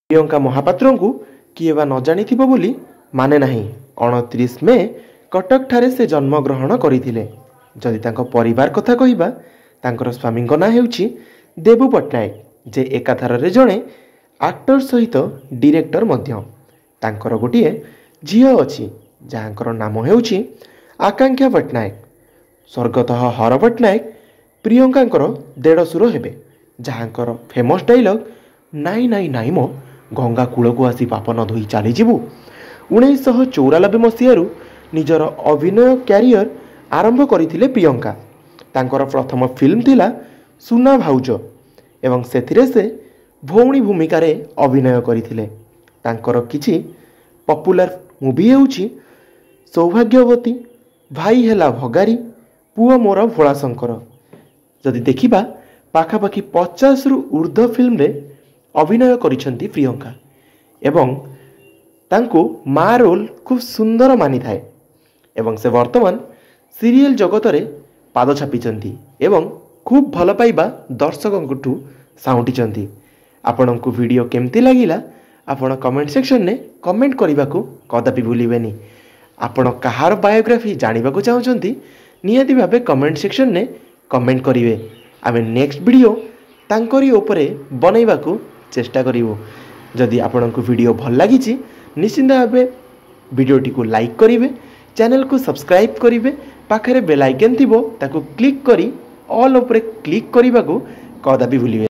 प्रियंका महापात्र को किए बा न जानी बोली माने नहीं। 29 मे कटक ठारे से जन्मग्रहण करथिले। जदि तांको परिवार कथा कहिबा तांकर स्वामी ना हेउची देबू पट्टनायक जे एकाथर रे जणे एक्टर सहित डायरेक्टर मध्य। तांकर गोटिए झियो अछि जहाँकर नाम हेउची आकांक्षा पट्टनायक। स्वर्गत हर पट्टनायक प्रियंकांकर देढ़सुर हेबे जहाँकर फेमस डायलॉग नाई नाई नाई मो गंगा कूल को आसी पाप न धोई चली जीवु। 1994 मसीह निजर अभिनय क्यारियर आरंभ करथिले प्रियंका। तांकर प्रथम फिल्म थिला सुना भाउज एवं सेथिरे से भौणी भूमिका रे अभिनय करथिले। तांकर किछि पॉपुलर मूवी हेउची सौभाग्यवती, भाई हेला भगारी, पुओ मोर भोलाशंकर। जदि देखिबा पाखापाखि 50 रु ऊर्ध्व फिल्म रे अभिनय करिसेंती प्रियंका एवं तांको मा रोल खूब सुंदर मानी थाए एवं से वर्तमान सीरियल जगत रे पाद छापिचंती एवं खूब भल पाइबा दर्शकों साउंटिचंती। आपनकु वीडियो केमती लागिला आपण कमेंट सेक्शन ने कमेंट करने को कदापि भूलिबेनी। आपण कहार बायोग्राफी जानिबा को चाहउचंती नियति भाबे कमेंट सेक्शन ने कमेंट करिवे। आमे नेक्स्ट वीडियो तांकरी उपरे बनैबा को चेष्टा करिवो। जदि आपनकु वीडियो भल लागिछि निश्चिंत भाबे वीडियोटी को लाइक करिवे, चैनल को सब्सक्राइब करिवे, पाखरे बेल आइकन थिबो ताको क्लिक करी ऑल उपरे क्लिक करने को कदापि भूलिबे।